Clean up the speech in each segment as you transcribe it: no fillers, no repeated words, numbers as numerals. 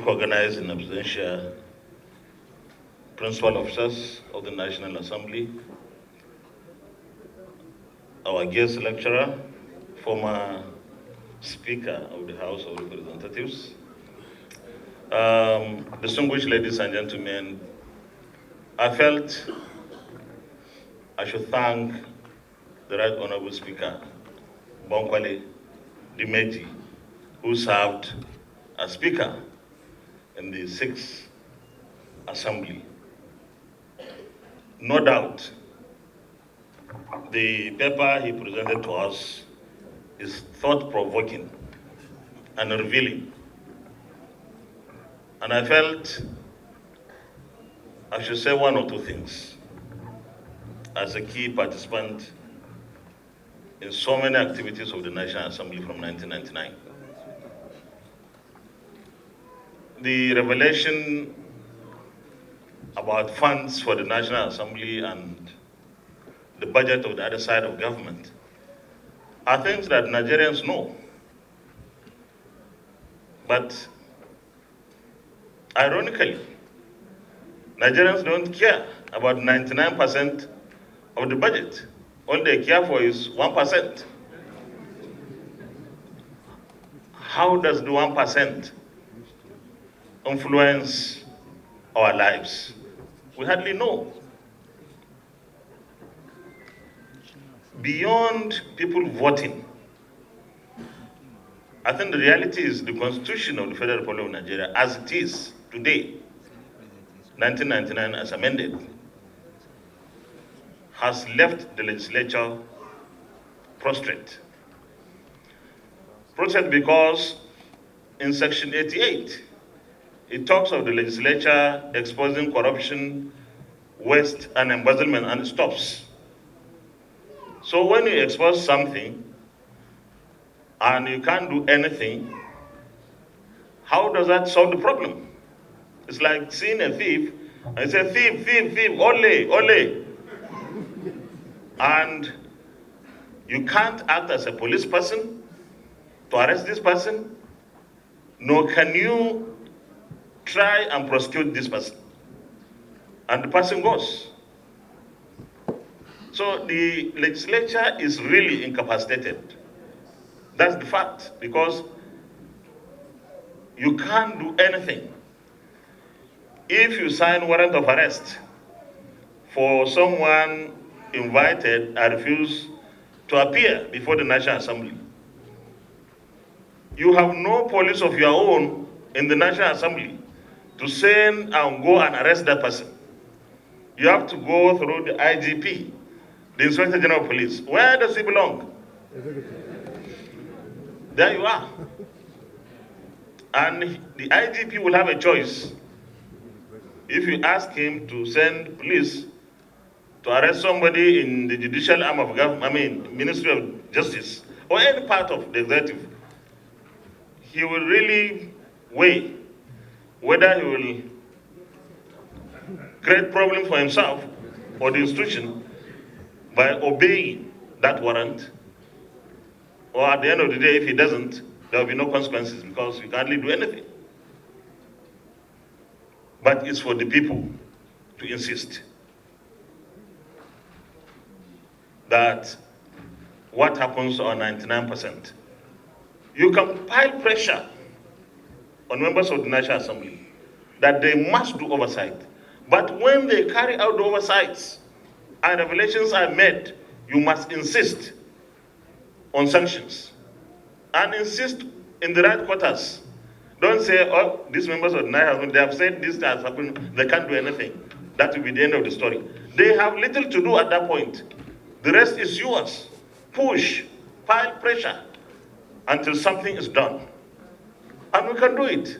recognized in absentia principal officers of the National Assembly, our guest lecturer, former Speaker of the House of Representatives, distinguished ladies and gentlemen, I felt I should thank the Right Honorable Speaker, Bonkwale Dimeji, who served as Speaker in the Sixth Assembly. No doubt, the paper he presented to us is thought-provoking and revealing. And I felt I should say one or two things as a key participant in so many activities of the National Assembly from 1999. The revelation about funds for the National Assembly and the budget of the other side of government are things that Nigerians know. But ironically, Nigerians don't care about 99% of the budget. All they care for is 1%. How does the 1% influence our lives? We hardly know. Beyond people voting, I think the reality is the Constitution of the Federal Republic of Nigeria, as it is today, 1999 as amended, has left the legislature prostrate. Prostrate because in Section 88, it talks of the legislature exposing corruption, waste, and embezzlement, and it stops. So when you expose something and you can't do anything, how does that solve the problem? It's like seeing a thief and say, thief, thief, thief, ole, ole. And you can't act as a police person to arrest this person, nor can you try and prosecute this person. And the person goes. So the legislature is really incapacitated. That's the fact, because you can't do anything. If you sign warrant of arrest for someone invited and refused to appear before the National Assembly, you have no police of your own in the National Assembly to send and go and arrest that person. You have to go through the IGP, the Inspector General of Police. Where does he belong? There you are. And the IGP will have a choice. If you ask him to send police to arrest somebody in the judicial arm of government, Ministry of Justice, or any part of the executive, he will really weigh whether he will create problem for himself or the institution by obeying that warrant, or at the end of the day, if he doesn't, there will be no consequences because you can't really do anything. But it's for the people to insist that what happens on 99%, you can pile pressure on members of the National Assembly that they must do oversight. But when they carry out the oversights and revelations are made, you must insist on sanctions and insist in the right quarters. Don't say, oh, these members of the National Assembly, they have said this has happened, they can't do anything. That will be the end of the story. They have little to do at that point. The rest is yours. Push, pile pressure until something is done. And we can do it.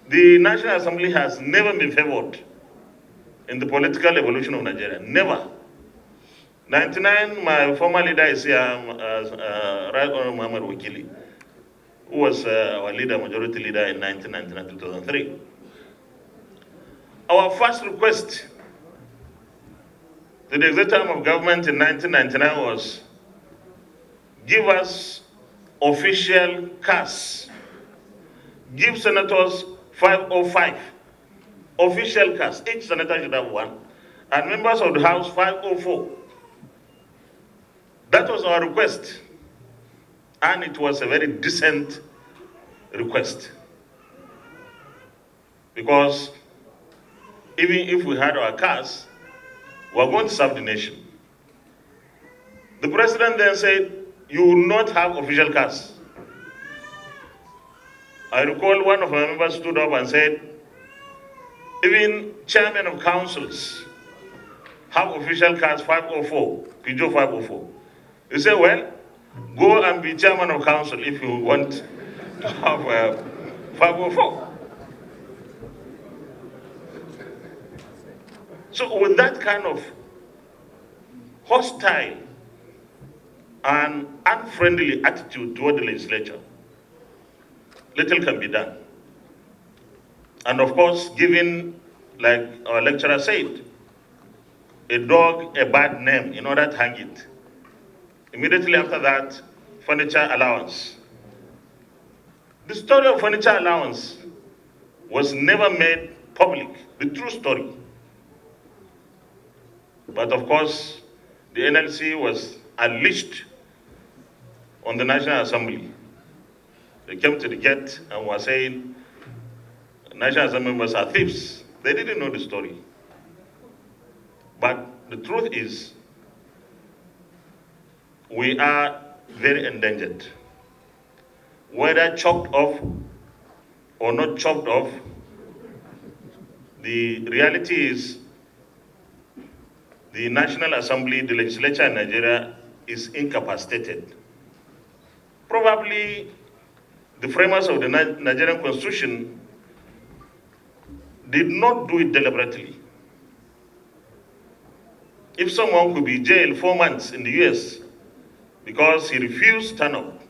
The National Assembly has never been favored in the political evolution of Nigeria. Never. 99, my former leader is here, Right Honorable Muhammad Wakili, who was our leader, majority leader in 1999 to 2003. Our first request to the executive arm of government in 1999 was, give us official cash give senators 505 official cars. Each senator should have one. And members of the House 504. That was our request. And it was a very decent request. Because even if we had our cars, we are going to serve the nation. The president then said, you will not have official cars. I recall one of my members stood up and said, even chairmen of councils have official cars 504, Peugeot 504. He said, well, go and be chairman of council if you want to have 504. So with that kind of hostile and unfriendly attitude toward the legislature, little can be done. And of course, giving, like our lecturer said, a dog a bad name in order to hang it. Immediately after that, furniture allowance. The story of furniture allowance was never made public, the true story. But of course, the NLC was unleashed on the National Assembly. They came to the gate and were saying, National Assembly members are thieves. They didn't know the story. But the truth is, we are very endangered. Whether chopped off or not chopped off, the reality is the National Assembly, the legislature in Nigeria is incapacitated. Probably the framers of the Nigerian Constitution did not do it deliberately. If someone could be jailed 4 months in the US because he refused to stand up,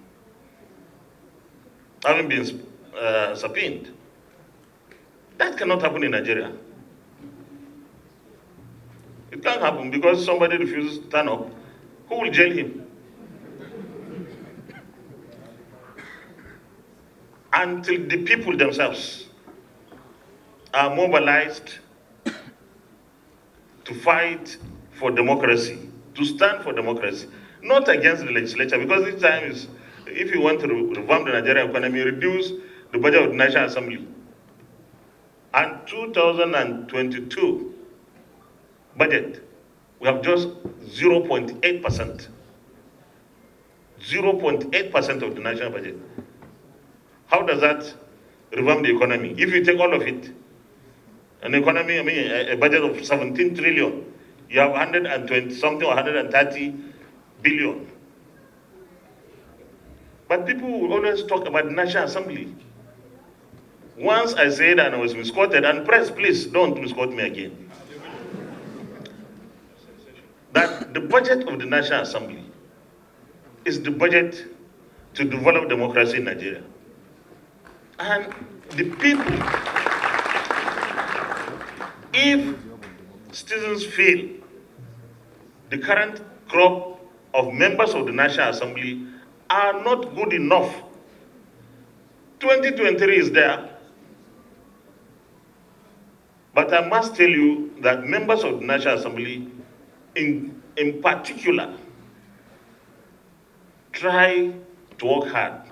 having been subpoenaed, that cannot happen in Nigeria. It can't happen because somebody refuses to stand up. Who will jail him? Until the people themselves are mobilized to fight for democracy, to stand for democracy, not against the legislature, because this time is, if you want to reform the Nigerian economy, reduce the budget of the National Assembly. And 2022 budget, we have just 0.8%. 0.8% of the national budget. How does that reform the economy? If you take all of it, an economy, a budget of 17 trillion, you have 120 something or 130 billion. But people will always talk about the National Assembly. Once I said and I was misquoted, and press, please don't misquote me again, that the budget of the National Assembly is the budget to develop democracy in Nigeria. And the people, if citizens feel the current crop of members of the National Assembly are not good enough, 2023 is there. But I must tell you that members of the National Assembly, in particular, try to work hard,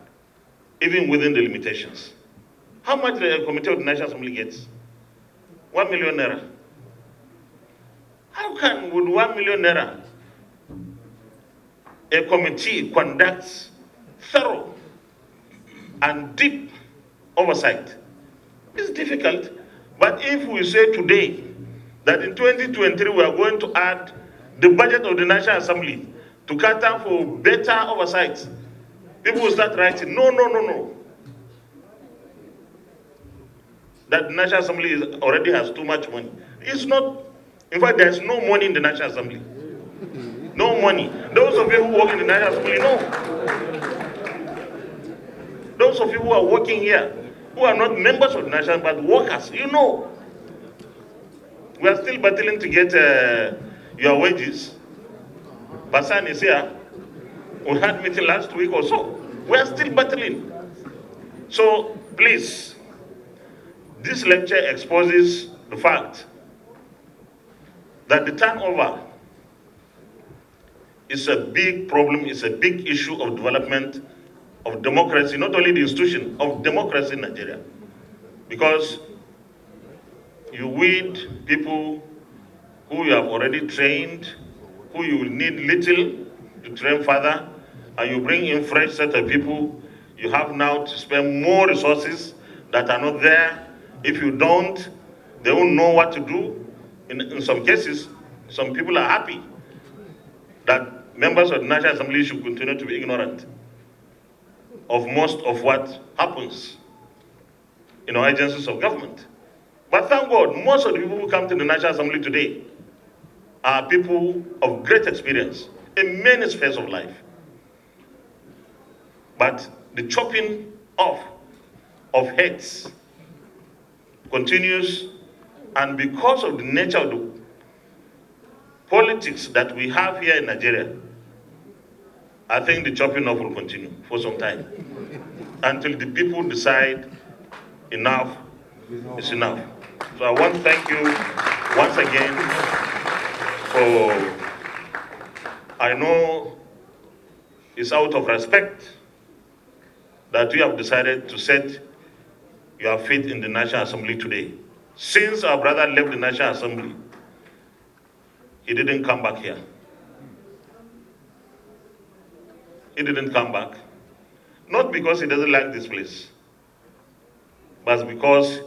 even within the limitations. How much the Committee of the National Assembly gets? 1 million naira. How can, with 1 million naira, a committee conducts thorough and deep oversight? It's difficult. But if we say today that in 2023 we are going to add the budget of the National Assembly to cater for better oversight, people will start writing, no. That the National Assembly already has too much money. It's not, in fact, there's no money in the National Assembly. No money. Those of you who work in the National Assembly know. Those of you who are working here, who are not members of the National, but workers, you know. We are still battling to get your wages. Basan is here. We had meeting last week or so. We are still battling. So please, this lecture exposes the fact that the turnover is a big problem, is a big issue of development of democracy, not only the institution of democracy in Nigeria. Because you weed people who you have already trained, who you will need little to train further, and you bring in fresh set of people, you have now to spend more resources that are not there. If you don't, they won't know what to do. In some cases, some people are happy that members of the National Assembly should continue to be ignorant of most of what happens in our agencies of government. But thank God, most of the people who come to the National Assembly today are people of great experience in many spheres of life. But the chopping off of heads continues, and because of the nature of the politics that we have here in Nigeria, I think the chopping off will continue for some time until the people decide enough is enough. So I want to thank you once again for, I know it's out of respect that you have decided to set your feet in the National Assembly today. Since our brother left the National Assembly, he didn't come back here. He didn't come back. Not because he doesn't like this place, but because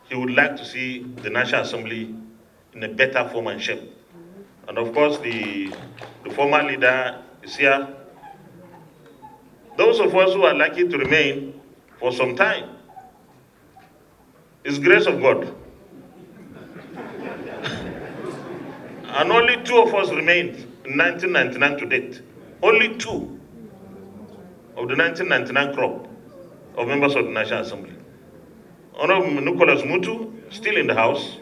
he would like to see the National Assembly in a better form and shape. And of course, the former leader is here. Those of us who are lucky to remain for some time, it's grace of God. And only 2 of us remained in 1999 to date. Only 2 of the 1999 crop of members of the National Assembly. Honorable Nicholas Mutu, still in the House,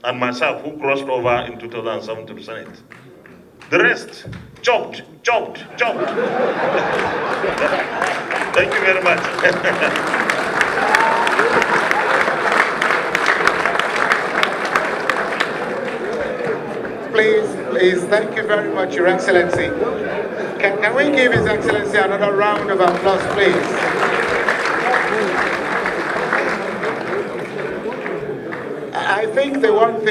and myself, who crossed over in 2007 to the Senate. The rest, chopped. Thank you very much. Please, thank you very much, Your Excellency. Can we give His Excellency another round of applause, please? I think they want